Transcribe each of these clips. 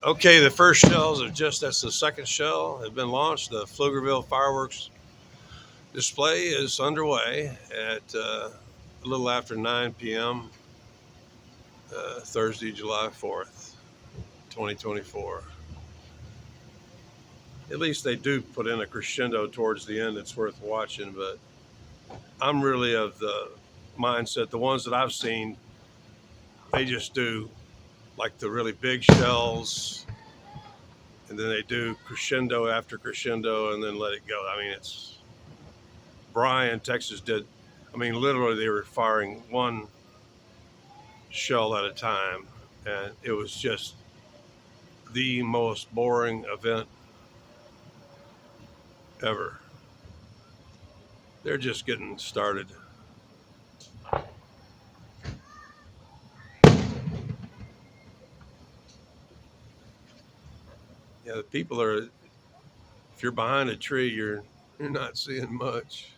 Okay, the first shells are that's the second shell have been launched. The Pflugerville fireworks display is underway at a little after 9 p.m. Thursday, July 4th, 2024. At least they do put in a crescendo towards the end. It's worth watching, but I'm really of the mindset, the ones that I've seen, they just do like the really big shells, and then they do crescendo after crescendo and then let it go. I mean, it's Bryan, Texas did, I mean, literally they were firing one shell at a time, and it was just the most boring event ever. They're just getting started. Yeah, the people are, if you're behind a tree, you're not seeing much.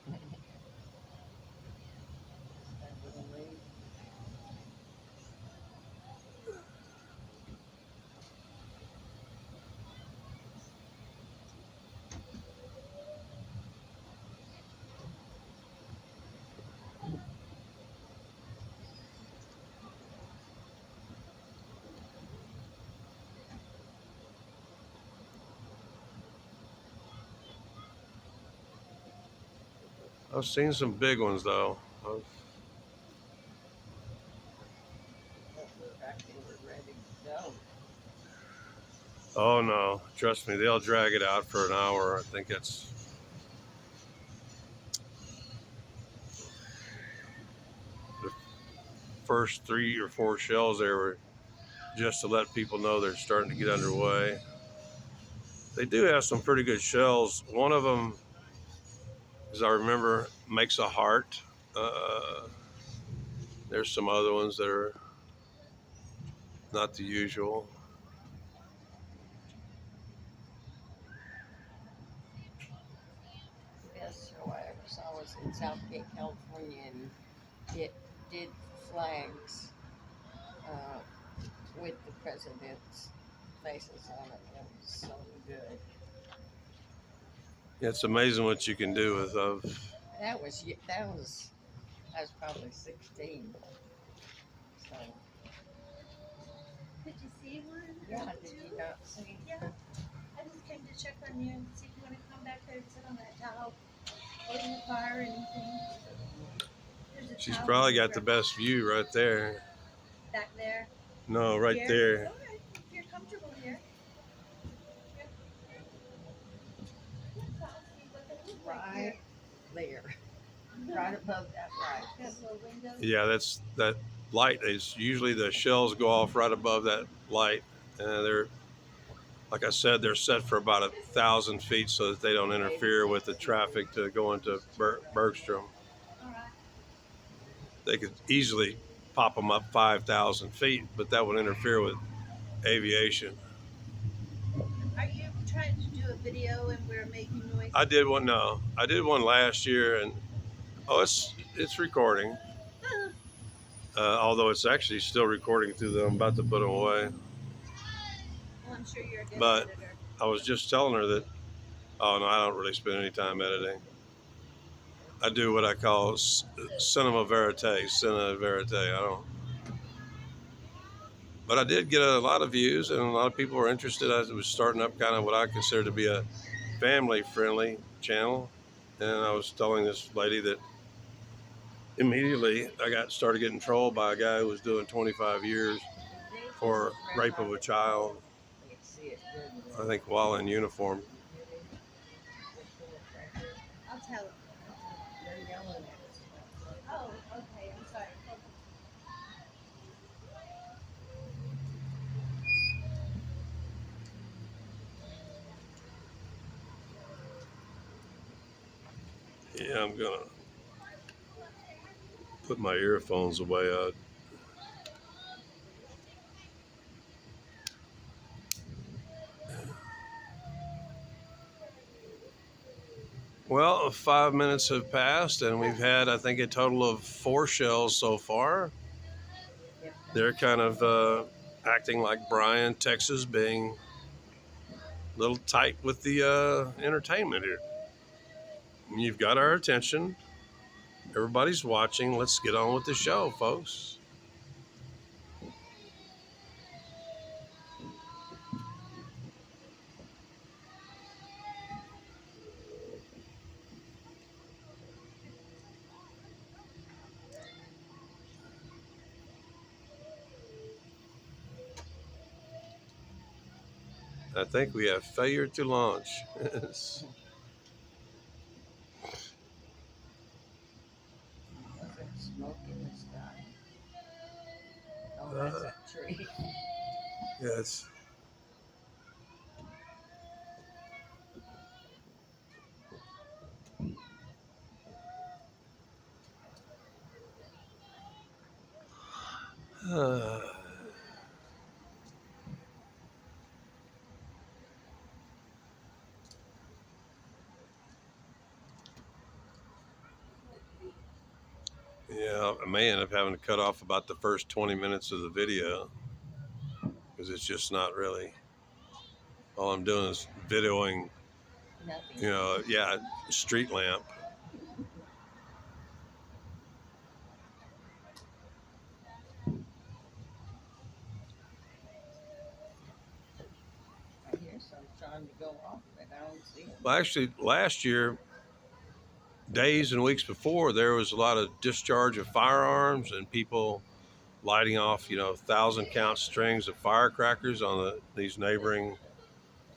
I've seen some big ones though. Oh no, trust me, they'll drag it out for an hour. I think it's the first 3 or 4 shells there were just to let people know they're starting to get underway. They do have some pretty good shells. One of them, as I remember, makes a heart. Uh, there's some other ones that are not the usual. The best show I ever saw was in Southgate, California, and it did flags uh, with the president's faces on it. It was so good. It's amazing what you can do with those. I was probably 16. So Did you see one? yeah, did you not see? Yeah. I just came to check on you and see if you want to come back there and sit on that towel. Or in the car or anything. There's a She's towel probably in the got the best view right there. back there. No, right Here? there. Okay, if you're comfortable here. Here. Yeah, so I'll see what they look like Right here. there, right above that light. Got little windows. Yeah, that light is usually the shells go off right above that light, and they're, like I said, they're set for about 1,000 feet so that they don't interfere with the traffic to go into Bergstrom. All right. They could easily pop them up 5,000 feet, but that would interfere with aviation. Are you trying to do a video and we're making noise? I did one. No, I did one last year, and it's recording. Although it's actually still recording through them. I'm about to put them away. Well, I'm sure you're a good But editor. I was just telling her that, oh no, I don't really spend any time editing. I do what I call cinema verite, cine verite. I don't. But I did get a lot of views, and a lot of people were interested. I was starting up kind of what I consider to be a family-friendly channel, and I was telling this lady that immediately I got started getting trolled by a guy who was doing 25 years for rape of a child. I think while in uniform. I'll tell them. Oh, okay. I'm sorry. Yeah, I'm gonna put my earphones away. Well, 5 minutes have passed, and we've had, I think, a total of 4 shells so far. They're kind of acting like Bryan, Texas, being a little tight with the entertainment here. You've got our attention. Everybody's watching. Let's get on with the show, folks. I think we have failure to launch. What's that smoke in the sky? Oh, that's that tree. Yes. Yeah, I may end up having to cut off about the first 20 minutes of the video because it's just not really. All I'm doing is videoing, Nothing. street lamp. I hear some trying to go off, but I don't see it. Well, actually, last year, days and weeks before, there was a lot of discharge of firearms and people lighting off, 1,000 count strings of firecrackers on these neighboring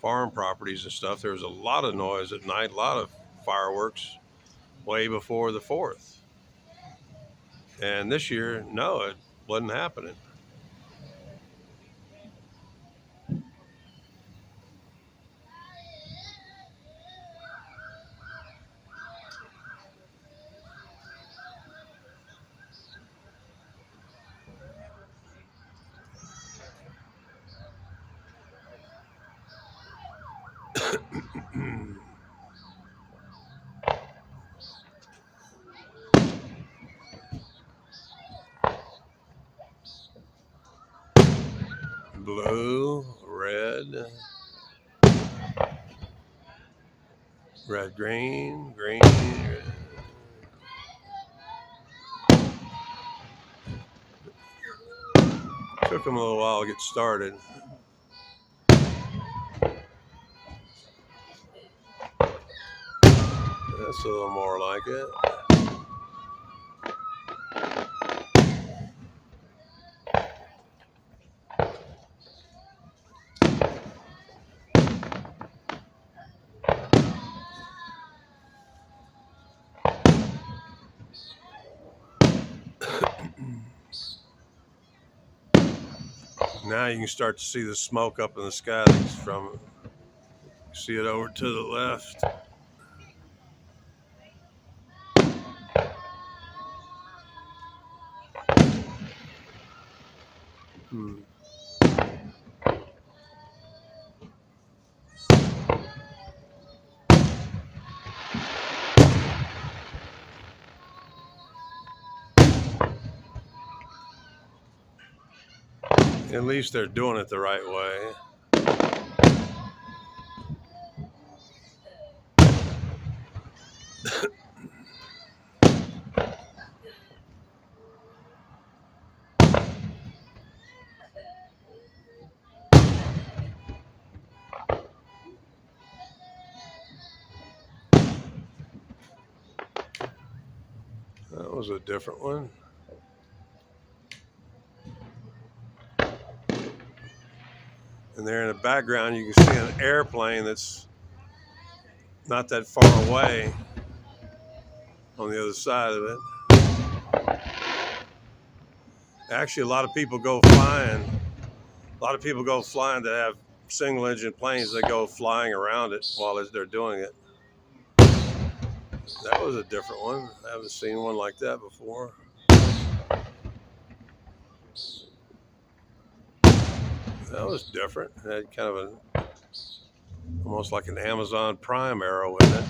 farm properties and stuff. There was a lot of noise at night, a lot of fireworks way before the 4th. And this year, no, it wasn't happening. Blue, red, green, red. Took them a little while to get started. That's a little more like it. Now you can start to see the smoke up in the sky that's from it. See it over to the left. At least they're doing it the right way. That was a different one. And there in the background, you can see an airplane that's not that far away on the other side of it. Actually, a lot of people go flying. A lot of people go flying that have single engine planes. They go flying around it while they're doing it. That was a different one. I haven't seen one like that before. That was different. It had kind of almost like an Amazon Prime arrow in it.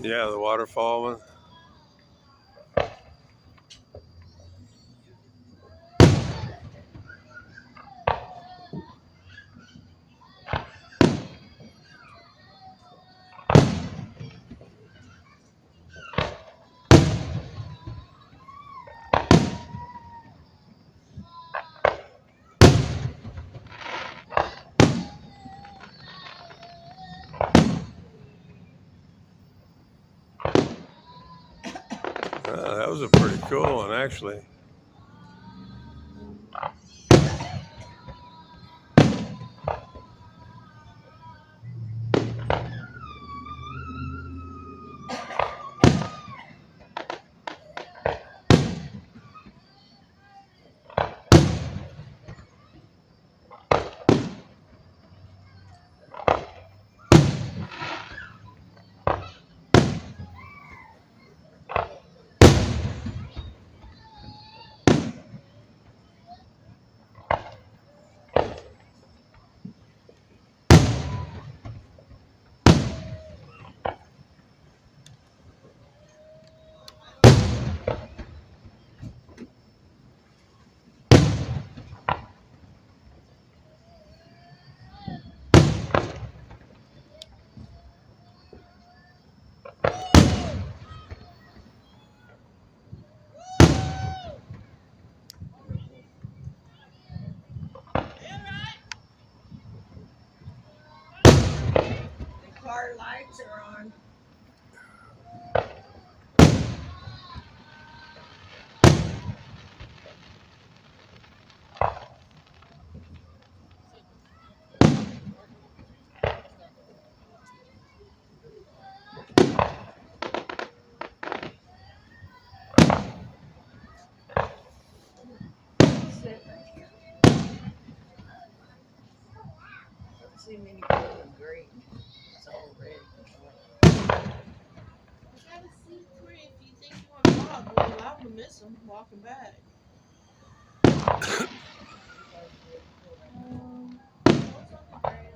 Yeah, the waterfall one. That was a pretty cool one, actually. The car lights are on. Sit right here. Let's see many blue and green. It's all red. I got a seat for you if you think you want to walk. We're allowed to miss them walking back. What's on the ground?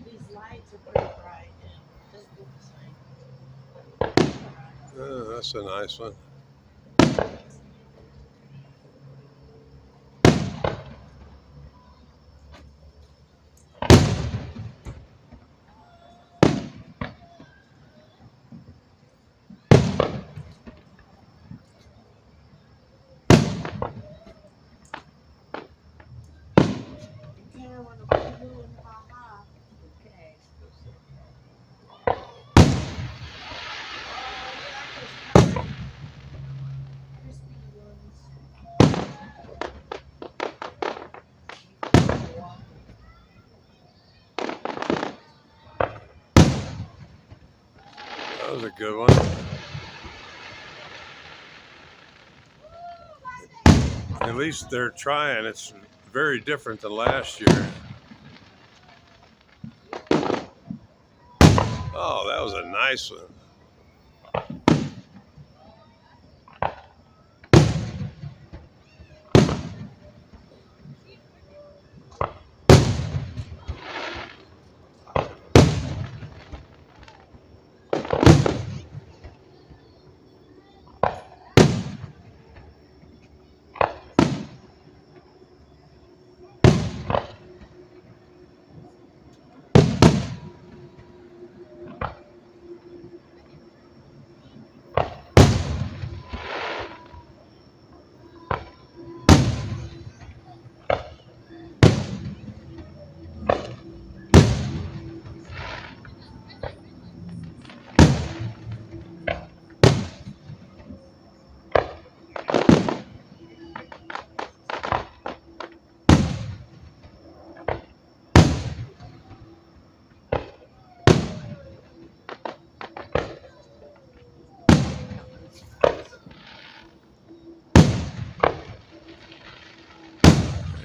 These lights are pretty bright and just look the same. That's a nice one. Okay, I want to put you in ha-ha. Okay. Crispy ones. That was a good one. At least they're trying. It's very different than last year. Oh, that was a nice one.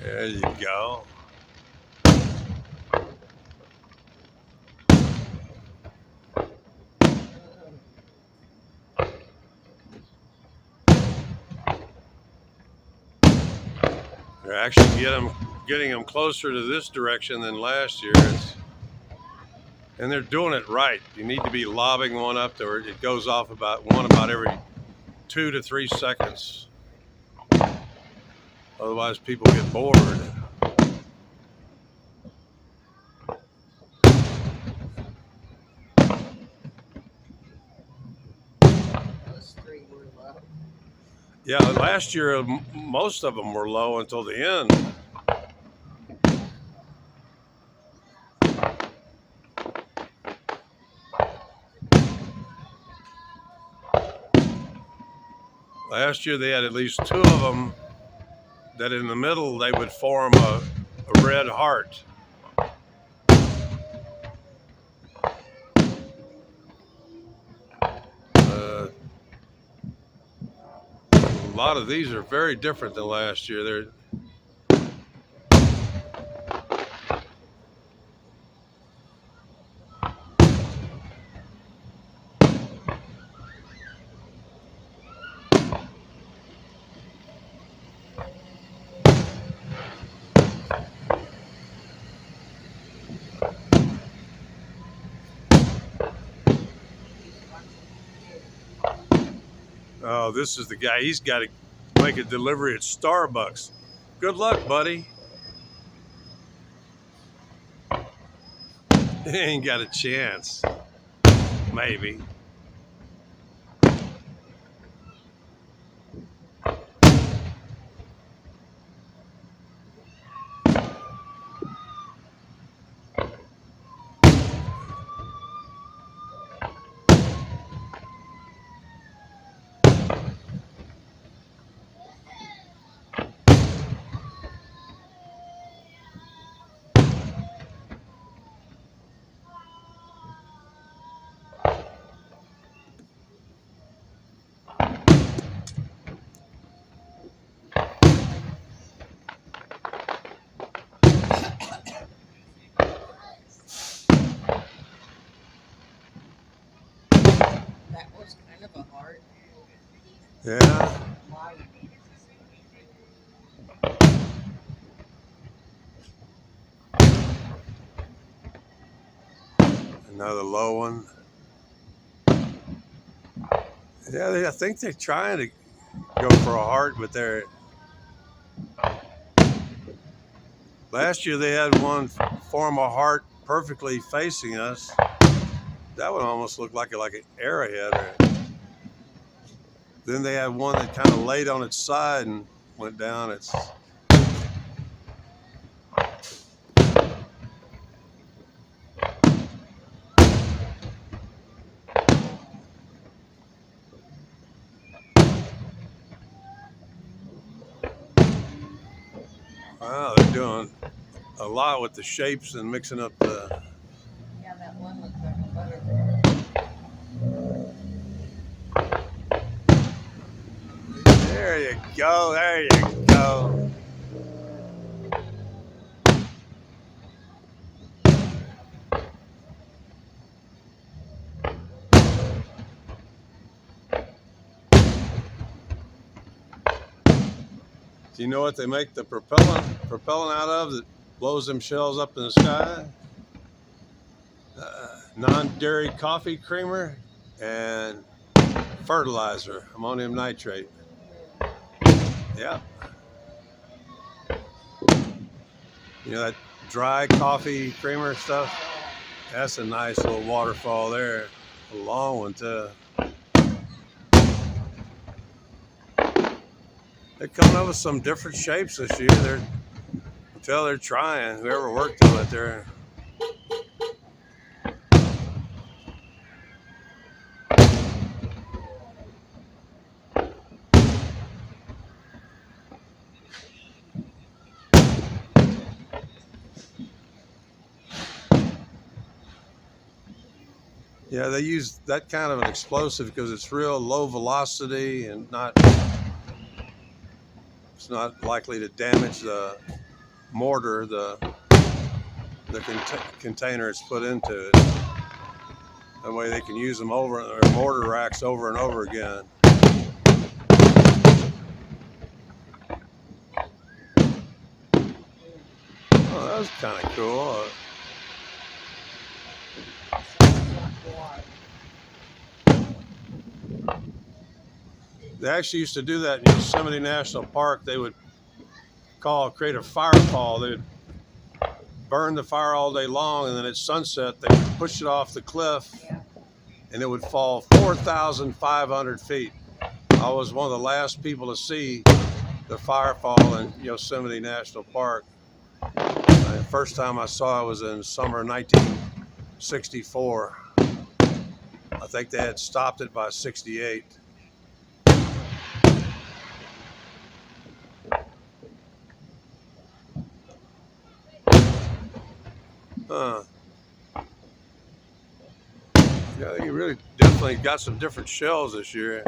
There you go. They're actually getting them closer to this direction than last year. And they're doing it right. You need to be lobbing one up there. It goes off about every 2 to 3 seconds. Otherwise, people get bored. Those three were low. Yeah, last year most of them were low until the end. Last year they had at least 2 of them that in the middle they would form a red heart. A lot of these are very different than last year. Oh, this is the guy. He's got to make a delivery at Starbucks. Good luck, buddy. He ain't got a chance. Maybe. That was kind of a heart. Yeah. Another low one. Yeah, I think they're trying to go for a heart, but they're. Last year they had one form a heart perfectly facing us. That one almost looked like an arrowhead. Then they had one that kind of laid on its side and went down. Wow, they're doing a lot with the shapes and mixing up the. Yeah, that one looked like a butterfly. There you go. There you go. Do you know what they make the propellant out of that blows them shells up in the sky? Non-dairy coffee creamer and fertilizer, ammonium nitrate. Yeah. You know that dry coffee creamer stuff? That's a nice little waterfall there. A long one too. They're coming up with some different shapes this year. They're trying. Whoever worked on it, they're. Yeah, they use that kind of an explosive because it's real low velocity and it's not likely to damage the mortar, the container it's put into it. That way they can use them over their mortar racks over and over again. Oh, that was kind of cool. So it's not water. They actually used to do that in Yosemite National Park. They would create a fire fall. They would burn the fire all day long, and then at sunset, they would push it off the cliff, Yeah. and it would fall 4,500 feet. I was one of the last people to see the fire fall in Yosemite National Park. The first time I saw it was in summer 1964. I think they had stopped it by 68. Huh. Yeah, you really definitely got some different shells this year.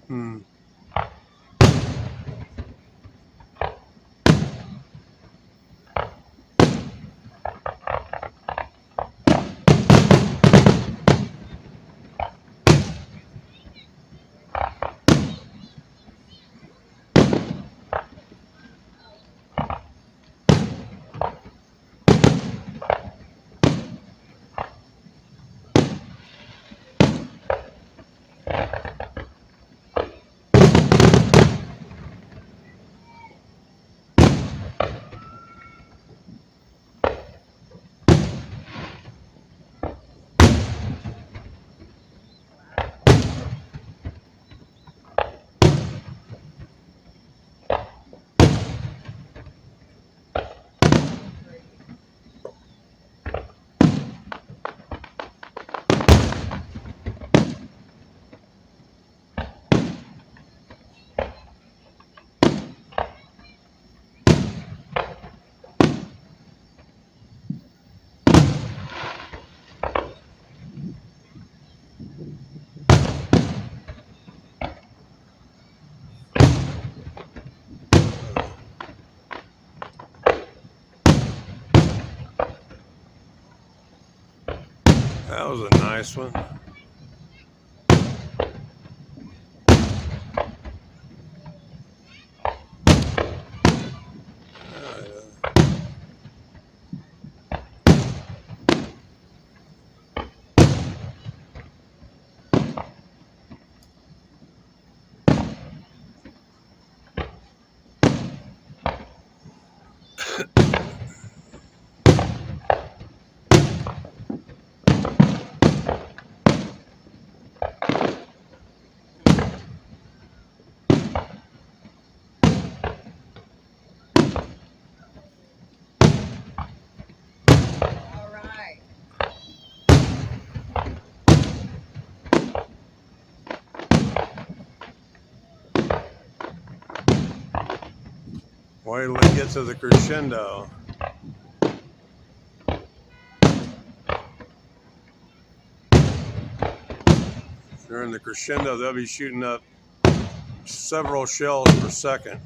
Hmm. That was a nice one. All right. Wait till they get to the crescendo. During the crescendo, they'll be shooting up several shells per second.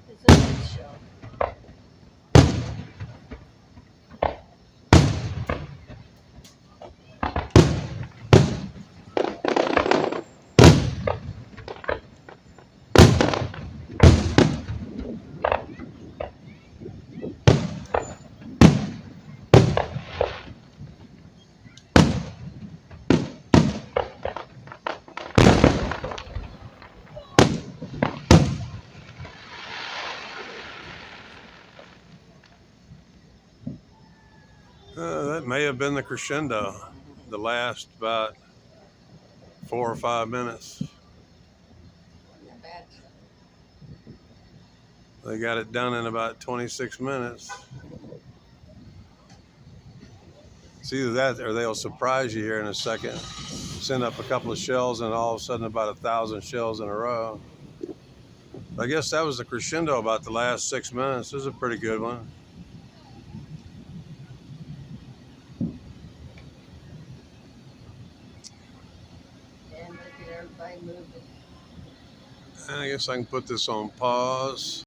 It's a good show. That may have been the crescendo, the last about 4 or 5 minutes. Wasn't bad. They got it done in about 26 minutes. It's either that or they'll surprise you here in a second, send up a couple of shells, and all of a sudden about 1,000 shells in a row. I guess that was the crescendo about the last 6 minutes. This is a pretty good one. And look at everybody moving. I guess I can put this on pause.